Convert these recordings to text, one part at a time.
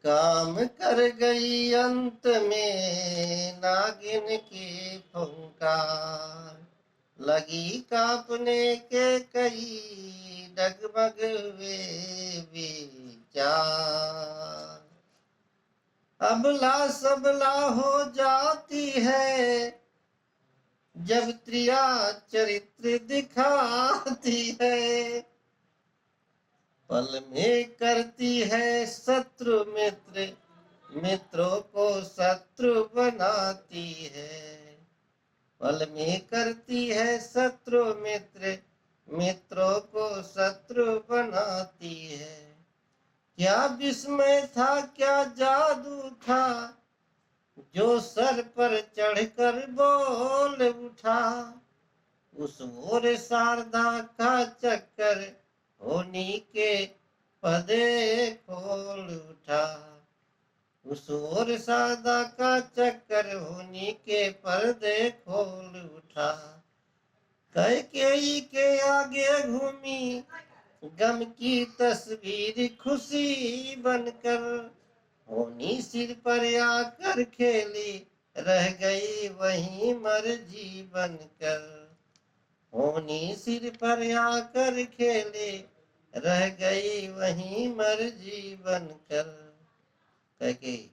काम कर गई अंत में नागिन की फुंकार, लगी कांपने के कई डगमग वे विचार। अबला सबला हो जाती है जब त्रिया चरित्र दिखाती है, पल में करती है शत्रु मित्र, मित्रों को शत्रु बनाती है। पल में करती है शत्रु मित्र, मित्रों को शत्रु बनाती है। क्या विस्मय था, क्या जादू था, जो सर पर चढ़कर बोल उठा। उस ओर शारदा का चक्कर होनी के पदे खोल उठा। उस ओर शारदा का चक्कर होनी के पर्दे खोल उठा। कैकेयी के आगे घूमी गम की तस्वीर खुशी बनकर, होनी सिर पर आकर खेली रह गई वहीं मर्जी बनकर। होनी सिर पर आकर खेले रह गई वहीं मर्जी बनकर। कैकेयी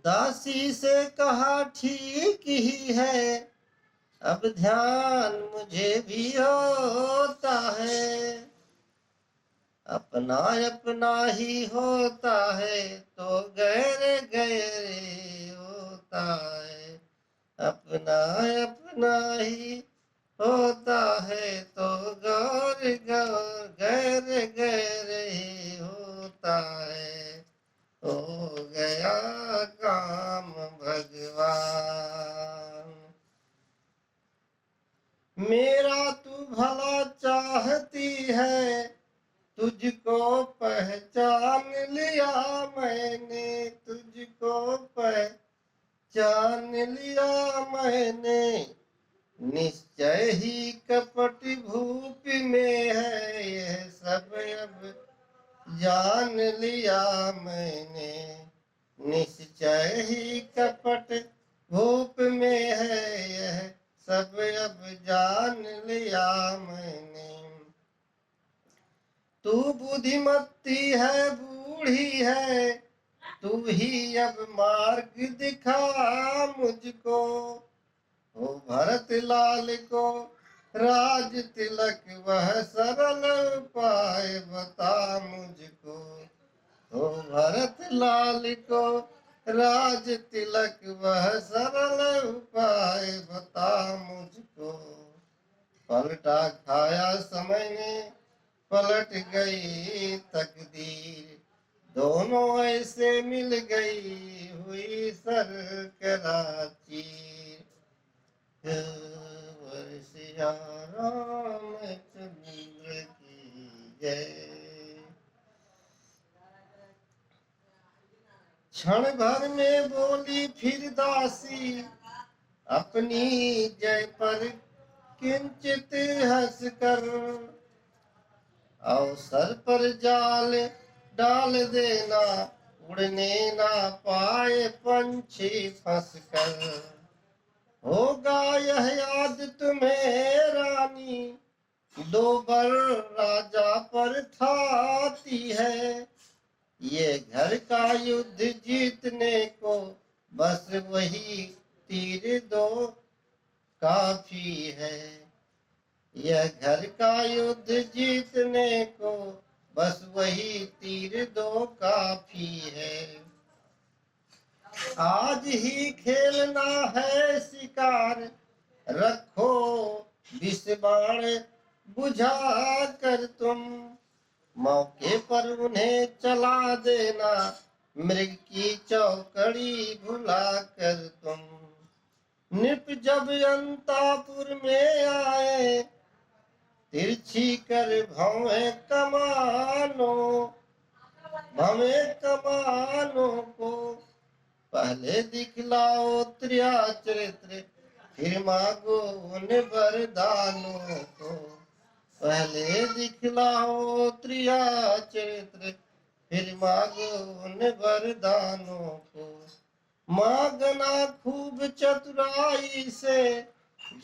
दासी से कहा ठीक ही है, अब ध्यान मुझे भी होता है। अपना अपना ही होता है तो गैर गैर होता है। अपना अपना ही होता है तो गौर गौर गैर गैर ही होता है। हो गया काम भगवान। मेरा तू भला चाहती है, तुझको पहचान लिया मैंने, तुझको पहचान लिया मैंने। निश्चय ही कपट भूप में है यह सब अब जान लिया मैंने। निश्चय ही कपट भूप में है यह सब अब जान लिया मैंने। तू बुद्धिमती है बूढ़ी है, तू ही अब मार्ग दिखा मुझको। ओ भरत लाल को राज तिलक वह सरल उपाय बता मुझको। ओ भरत लाल को राज तिलक वह सरल उपाय बता मुझको। पलटा खाया समय ने पलट गई तकदीर, दोनों ऐसे मिल गई हुई सर कराचीर। सिया रामचंद्र की जय। क्षण भर में बोली फिर दासी, अपनी जय पर किंचित हंसकर। अवसर पर जाल डाल देना, उड़ने ना पाए पंछी फंसकर। होगा यह याद तुम्हें रानी, दो बर राजा पर थाती है। ये घर का युद्ध जीतने को बस वही तीर दो काफी है। यह घर का युद्ध जीतने को बस वही तीर दो काफी है। आज ही खेलना है शिकार, रखो विष बाण बुझा कर तुम। मौके पर उन्हें चला देना, मृग की चौकड़ी भुला कर तुम। नृप जब अंतापुर में आए, तिरछी कर भवें कमानों को। पहले दिखलाओ त्रिया चरित्र, फिर मांगो उन वरदानों को। पहले दिखलाओ त्रिया चरित्र, फिर मांगो उन वरदानों को। मांगना खूब चतुराई से,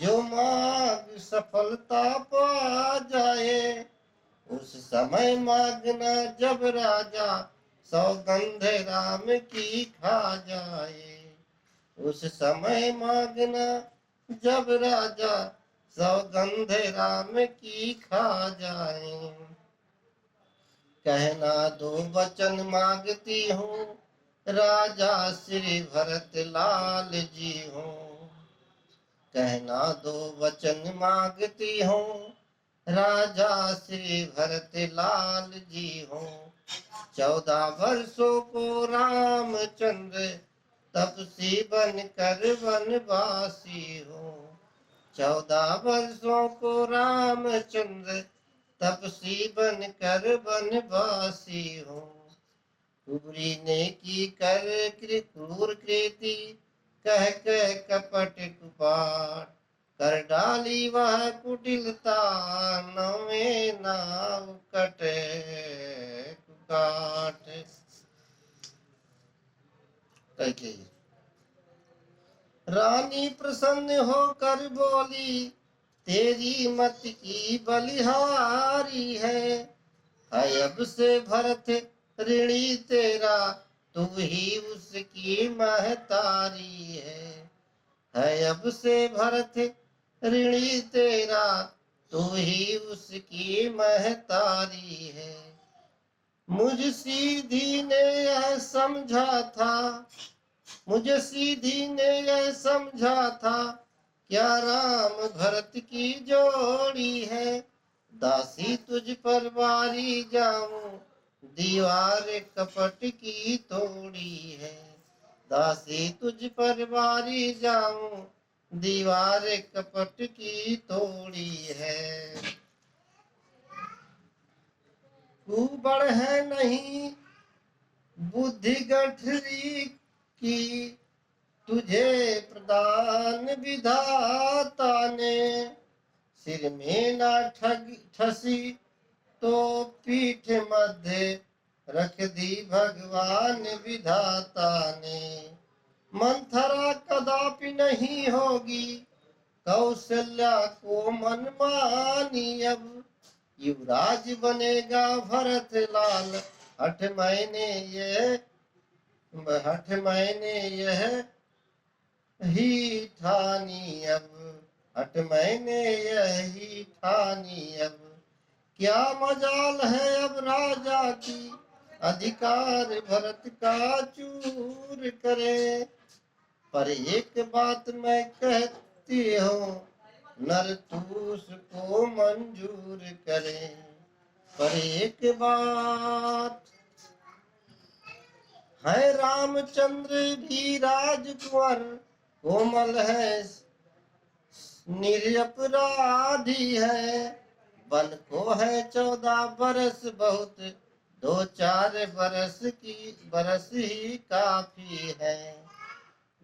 जो मांग सफलता पा जाए। उस समय मांगना जब राजा सौगंध राम की खा जाए। उस समय मांगना जब राजा सौगंध राम की खा जाए। कहना दो वचन मांगती हूँ, राजा श्री भरत लाल जी हूँ। कहना दो वचन मांगती हूँ, राजा श्री भरत लाल जी हूँ। 14 वर्षों को रामचंद्र तपसी बन कर वनवासी हूँ। 14 वर्षों को रामचंद्र तपसी बन कर वनवासी हूँ। कुबरी ने की कर क्रूर कृति, कह कह कपट कुपाट, कर डाली वह कुटिलता, नवे नाव कटे कुकाट। रानी प्रसन्न होकर बोली, तेरी मत की बलिहारी है। अब से भरत ऋणी तेरा, तू ही उसकी महतारी है। अब से भरत ऋणी तेरा, तू ही उसकी महतारी है। मुझ सीधी ने यह समझा था, मुझे सीधी ने यह समझा था, क्या राम भरत की जोड़ी है। दासी तुझ पर बारी जाऊं, दीवार कपट की तोड़ी है। दासी तुझ पर बारी जाऊं, दीवार कपट की तोड़ी है। तू बड़ है नहीं बुद्धि गठरी की, तुझे प्रदान विधाता ने। सिर में ना ठसी तो पीठ मध्य रख दी भगवान विधाता ने। मंथरा कदापि नहीं होगी, कौशल्या को मनमानी। अब युवराज बनेगा भरत लाल, हठ मैंने यह ही ठानी। अब हट मैंने यही ठानी। अब क्या मजाल है अब राजा की, अधिकार भरत का चूर करे। पर एक बात मैं कहती हूँ, नर तूस को मंजूर करे। पर एक बात है, रामचंद्र भी राजकुंवर, कोमल है निरपराधी है। बन को है 14 बरस बहुत, 2-4 बरस ही काफी है।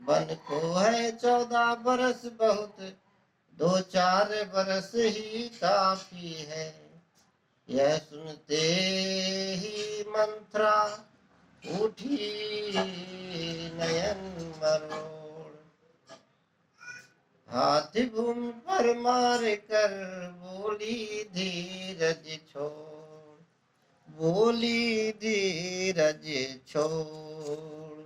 बन को है 14 बरस बहुत, 2-4 बरस ही काफी है। यह सुनते ही मंत्रा उठी नयन मरोड़, हाथ भूमि पर मार कर बोली धीरज छोड़, बोली धीरज छोड़।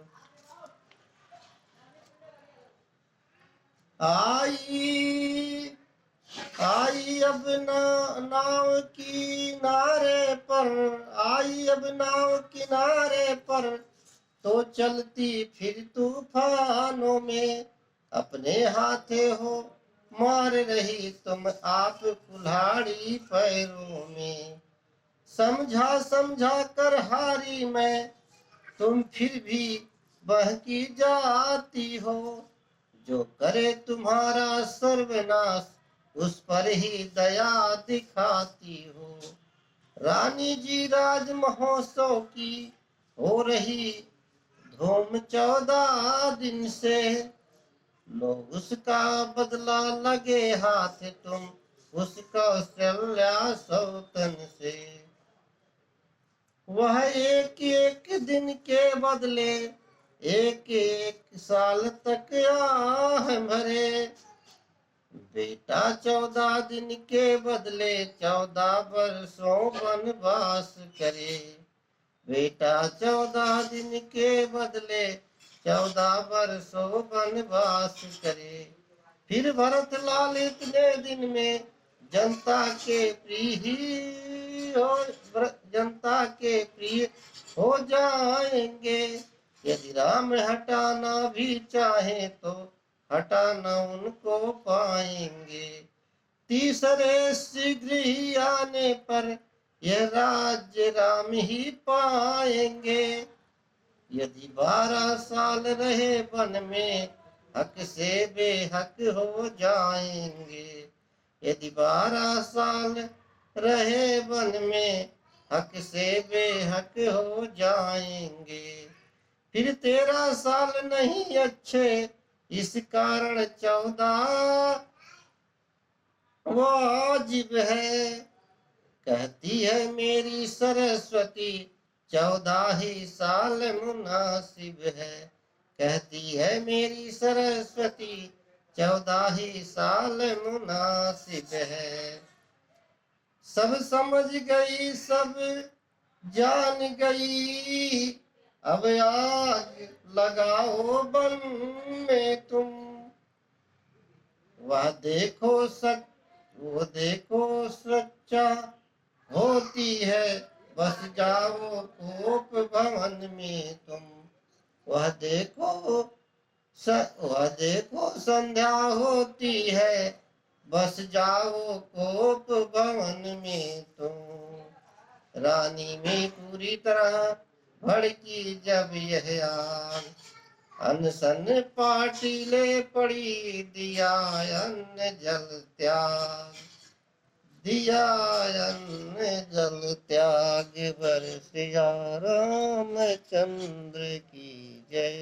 आई अब नाव किनारे पर, आई अब नाव किनारे पर, तो चलती फिर तूफानों में। अपने हाथे हो मार रही तुम आप कुल्हाड़ी पैरों में। समझा समझा कर हारी मैं, तुम फिर भी बहकी जाती हो। जो करे तुम्हारा सर्वनाश, उस पर ही दया दिखाती हो। रानी जी राज महोत्सव की हो रही धूम 14 दिन से, लोग उसका बदला लगे हाथ, तुम उसका कौशल्या सौतन से। वह एक एक दिन के बदले एक एक साल तक आह भरे। बेटा 14 दिन के बदले 14 वर्षों वनवास करे। बेटा 14 दिन के बदले 14 वर्षों वनवास करे। फिर भरत लाल इतने दिन में जनता के जनता के प्रिय हो जाएंगे। यदि राम हटाना भी चाहे तो हटाना उनको पाएंगे। तीसरे शीघ्र ही आने पर यह राज्य राम ही पाएंगे। यदि 12 साल रहे वन में हक से बेहक हो जाएंगे। यदि 12 साल रहे वन में हक से बेहक हो जाएंगे। फिर 13 साल नहीं अच्छे इस कारण 14 वाजिब है। कहती है मेरी सरस्वती 14 ही साल मुनासिब है। कहती है मेरी सरस्वती 14 ही साल मुनासिब है। सब समझ गई सब जान गई अब आग लगाओ बन में तुम। वो देखो सच्चा होती है बस जाओ कोप भवन में तुम। वह देखो संध्या होती है बस जाओ कोप भवन में तुम। रानी में पूरी तरह भड़की जब यह आग अनशन पाटिले पड़ी दिया अन्न जल त्याग। दिया अन्न जल त्याग बरसिया रामचंद्र की जय।